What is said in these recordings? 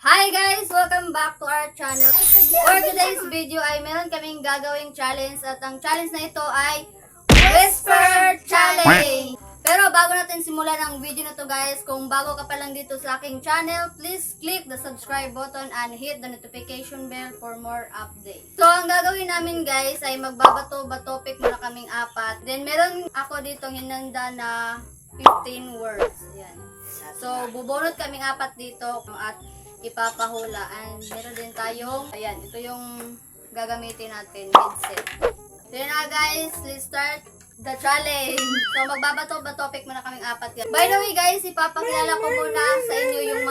Hi guys! Welcome back to our channel. For today's video ay meron kaming gagawing challenge at ang challenge na ito ay Whisper Challenge! Pero bago natin simulan ang video na to guys, kung bago ka pa lang dito sa aking channel, please click the subscribe button and hit the notification bell for more updates. So ang gagawin namin guys ay magbabato-bato topic muna kaming apat. Then meron ako dito hinanda na 15 words. Yan. So bubunot kaming apat dito at ipapahula. And meron din tayong, ayan, ito yung gagamitin natin, headset. So yun na guys, let's start the challenge. So magbabato ba topic muna kaming apat. By the way guys, ipapakilala ko muna sa inyo yung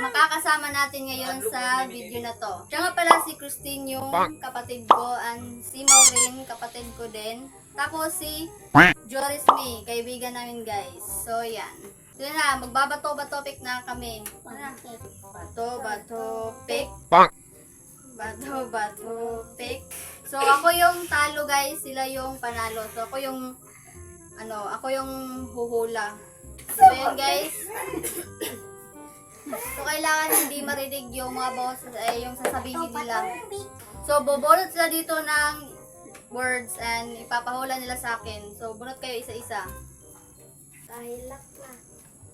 makakasama natin ngayon sa video na to. Siya nga pala si Christine, yung kapatid ko, and si Maureen, kapatid ko din. Tapos si Joris May, kaibigan namin guys. So yan. So yun na, magbabato-bato topic na kami. Bato-bato pick. Bato-bato pick. So ako yung talo guys, sila yung panalo. So ako yung huhula. So yun guys. So kailangan hindi marinig yung mga boss, yung sasabihin nila. So bubulot sila dito ng words and ipapahula nila sa akin. So bunot kayo isa-isa. Tahilak na.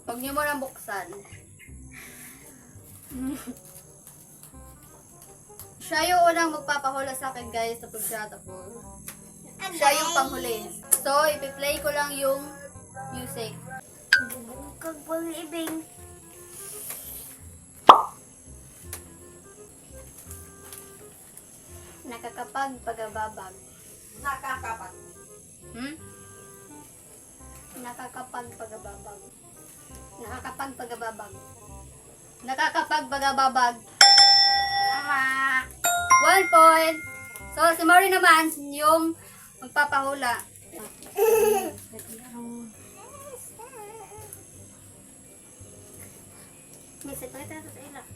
Huwag niyo mo nang buksan. Siya yung unang magpapahula sa akin guys, tapos siya, tapos siya yung panghuli. So, ipi-play ko lang yung music. Bubungkag bang ibing. Nakakapag-pagababag. Nakakapag. Nakakapag-pagababag. Nakakapag-pagababag. Nakakapag-pagababag. Tama. 1 point. So, si Mori naman, yung magpapahula. Bisa pa ito sa ila.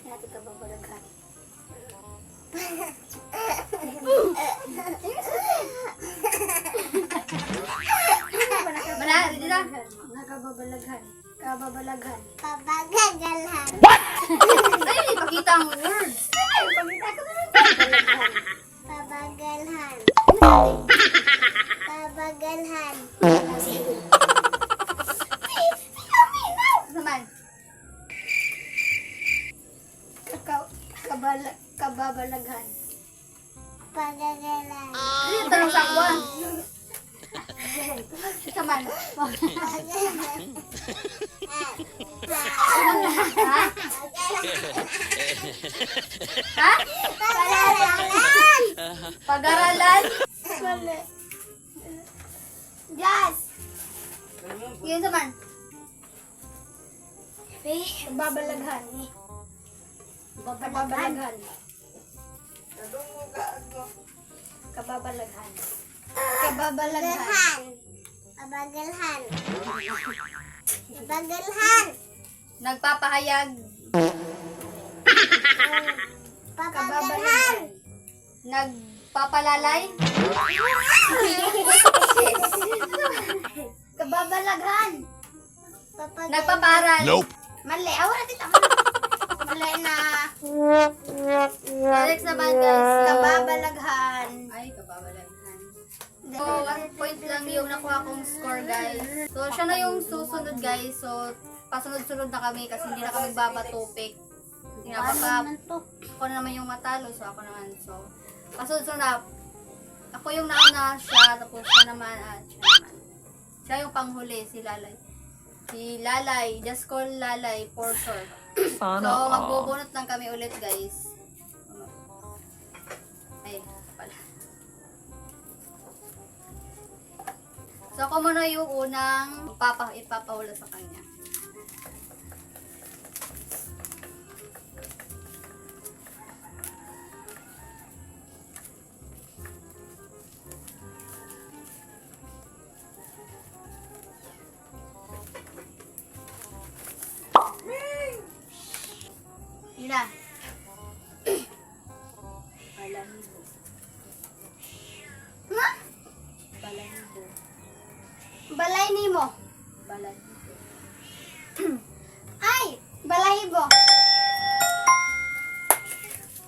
Natin ka babalaghan. Mana, dito na. Nakababalaghan. Kababalaghan. Pabagalhan. Ay, ipakita ang words. Pagkita ko naman. Pabagalhan. Pabagalhan. Naman. Kababalaghan. Pagagalan. Dito, tanong sa akwa. Naman. Ha? Ha? Pagagalan. Pag-aralan? Mali. Yes. Yun naman. Babalaghan. Kababalaghan. Kababalaghan. Kababalaghan. Pabagalhan. Pabagalhan. Nagpapahayag. Pabagalhan. Nagpapalalay. Kababalaghan. Nagpaparal. Nope. Mali. Awala dito. Mali na. Alex naman guys. Kababalaghan. Ay, kababalaghan. So, 1 point lang yung nakuha kong score guys. So, siya na yung susunod guys. So, pasunod-sunod na kami kasi hindi na kami babatupik. Hindi na baka ako na naman yung matalo. So, ako naman. So, pasunod-sunod na. Ako yung nauna, siya, tapos siya naman, at siya naman. Siya yung panghuli, si Lalay. Si Lalay, just call Lalay for short. So, magbubunot lang kami ulit guys. Ay, pala. So, ako muna yung unang ipapahula sa kanya. Yun na. Balahibo. Balay nimo. Balay. Ay, balahibo.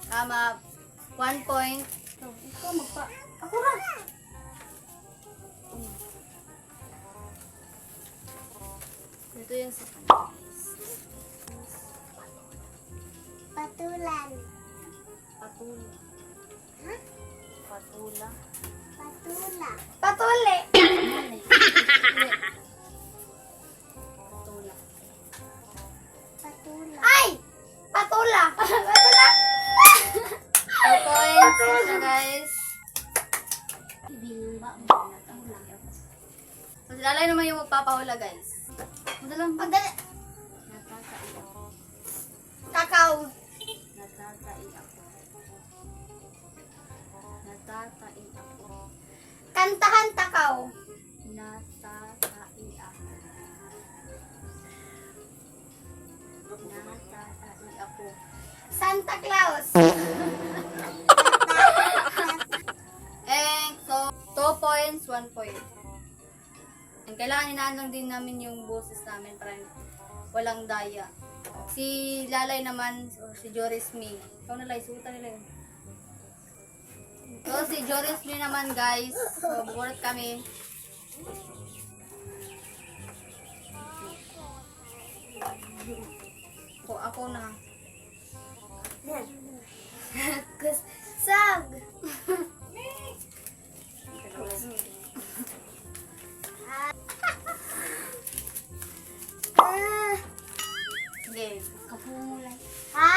Tama. 1 point. Ikaw magpa. Ako ra. Ito yung sa Patulan. patula. Ha? Patula. Patula. Patuli. Hindi. Patula. Patula. Ay! Patula. Patula. 2 points na guys. So, si Lalay naman yung magpapahula guys. Madalang Pagdali. natatai ako. Kakao. Natatai ako. Natatai ako. Kantahan takaw. Natatai ako. Natatai ako. Santa Claus. And so, 2 points, 1 point. And kailangan hinaan lang din namin yung boses namin para walang daya. Si Lalay naman, or si Joris Me. Ikaw na Lay, sugutan nila yun. So, si Joris Me naman guys. So, bukulat kami. Ako na. Sag. Sige, kapumulay. Ha?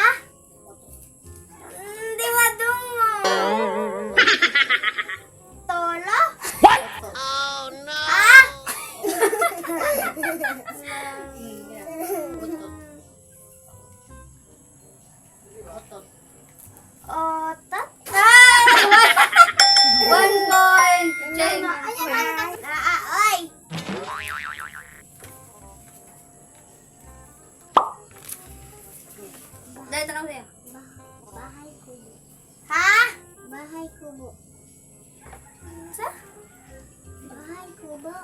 Hindi madungo. Tolo? Oh no! Ha? Otot. Otot? 1 point! Jane! Oy! Dahil tanong sa'yo. Bahay kubo. Ha? Bahay kubo. Sa? Bahay kubo.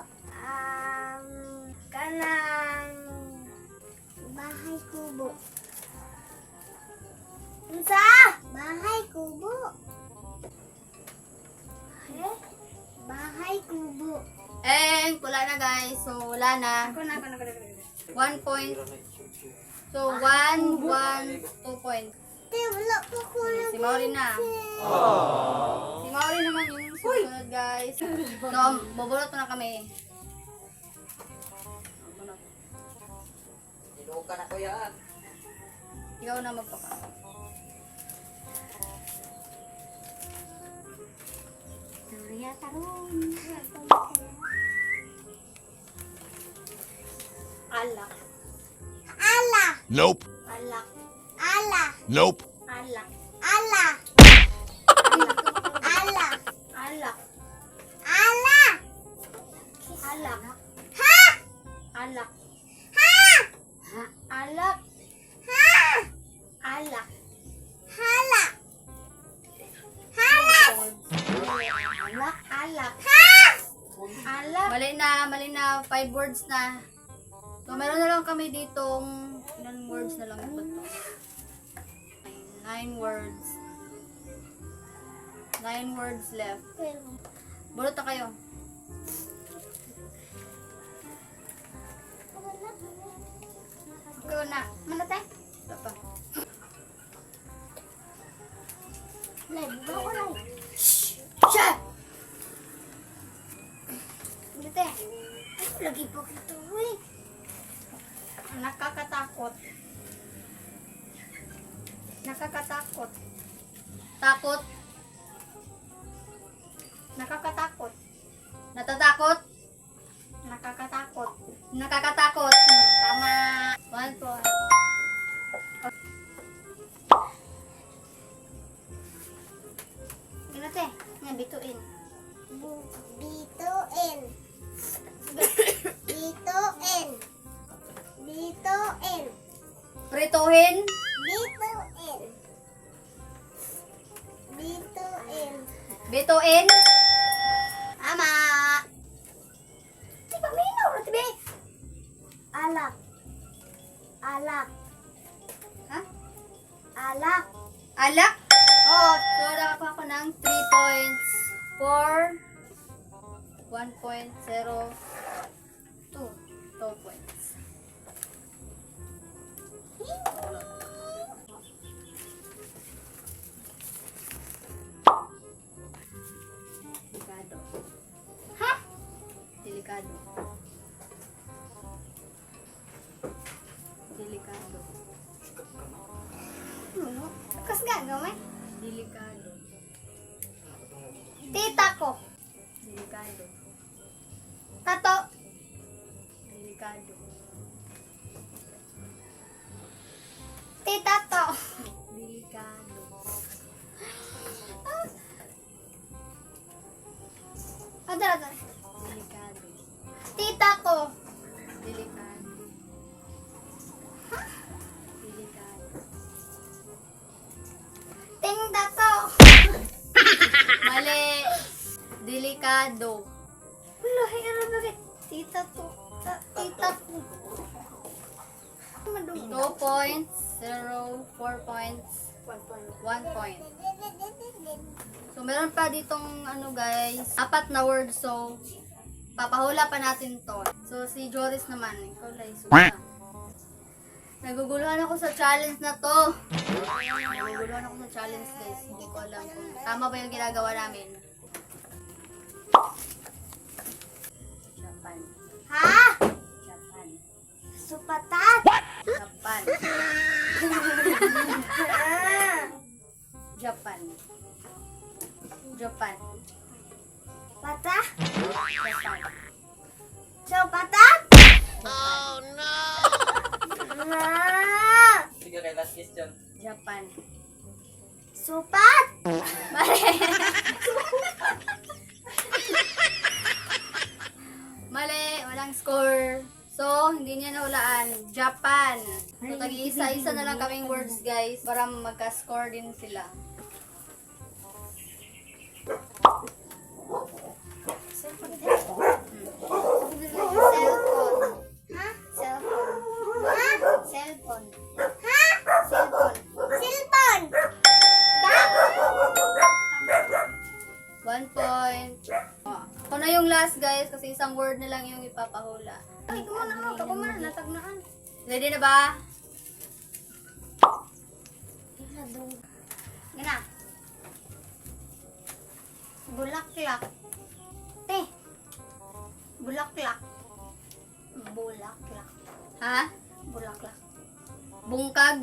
Kanang bahay kubo. Sa? Bahay kubo. Eh? Bahay kubo. And, wala na guys. So, wala na. Ako na. 1 point. So, 1, 1, 2 points. Wala po ko Si Mauri na. Si Mauri naman yung susunod guys. So, bubulot na kami. Bubulot. Inuka na ko yan. Ikaw na magpapa. Surya tarong. Alak. Ala. Nope. Alak. Ala. Nope. Alak. Ala. Ala. Alak. Ala. Alak. Ha? Alak. Ha? Alak. Ha? Alak. Hala. Hala. Alak. Alak. Ha? Alak. Mali na. 5 words na. So, meron na lang kami ditong ilan words na lang ito. 9 words. 9 words left. Bulot na kayo. Ikaw na. Mana tayo? Wala pa. Live ba ko lang? Siya! Dito eh. Lagi po ito. Uy. Nakakatakot. Nakakatakot. Takot. Nakakatakot. Natatakot. Nakakatakot. Nakakatakot. Tama. 1 point. Dito eh. Yan, bituin. Bituin. Bituin. Bituin. Prituhin. Bituin. Bituin. Bituin. Ama. Di ba, Mi? Alak? Oh, so nakakuha ko ng 3 points for 1.02 points. Delikado. Ha? Delikado. Delikado. Kas gagawin? Delikado. Tita ko. Delikado. Tato. Delikado. Tita to. Delikado. Adara. Delikado. Tita ko. Delikado. Delikado. Ting tato. Mali. Delikado. Wala, ano bakit? Tita to. Tita ko. 2 points. 0, 4 points. 1 point. So, meron pa ditong ano guys, 4 na words. So, papahula pa natin to. So, si Joris naman. Ikaw lang, susa. Naguguluhan ako sa challenge na to. Naguguluhan ako sa challenge guys. Hindi ko alam kung tama ba yung ginagawa namin. Japan. Ha? Japan. Supatat. Japan. Japan. Japan. Pata? Japan. Supatat? Sige kay last question. Japan. Supat? Mali, walang score. So, hindi niya nahulaan. Japan. So, tag-isa-isa na lang kaming words, guys, para magka-score din sila. Cellphone. Ha? Cellphone. Ha? Cellphone. Ha? Cellphone. Cellphone. 1 point. Oh. Ako na yung last, guys, kasi isang word na lang yung ipapahula. Ay, kumana mo. Ako man, natagnaan. Ready na ba? Gana. Bulaklak. Te. Bulaklak. Bulaklak. Ha? Bulaklak. Bungkag.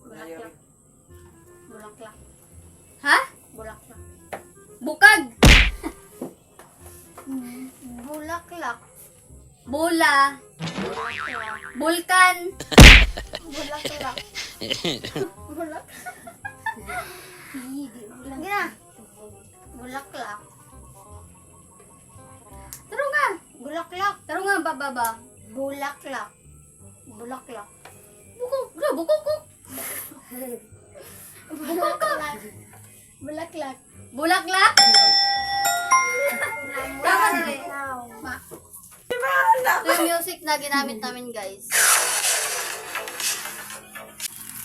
Bulaklak. Bulaklak. Ha? Bulaklak. Bukag. Bulaklak. Bula. Bulaklak. Bulkan. Bulaklak. Bulaklak. Gana. Bulaklak. Taro nga. Bulaklak. Taro nga, bababa. Bulaklak. Bulaklak. Bukok. Bro, bukok ko. Bulaklak. Bulaklak. Bulaklak. Tama na rin. Ma. Ito yung music na ginamit namin, guys.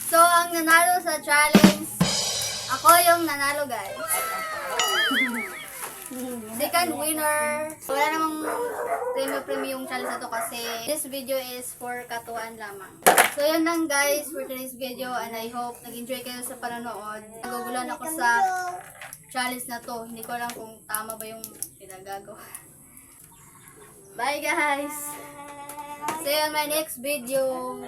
So, ang nanalo sa challenge, ako yung nanalo, guys. Second winner. Wala namang premium yung challenge na to kasi this video is for katuwaan lamang. So, yun lang, guys, for today's video, and I hope nag-enjoy kayo sa panonood. Nagugulan ako sa challenge na to. Hindi ko alam kung tama ba yung pinagagawa. Bye, guys! See you on my next video.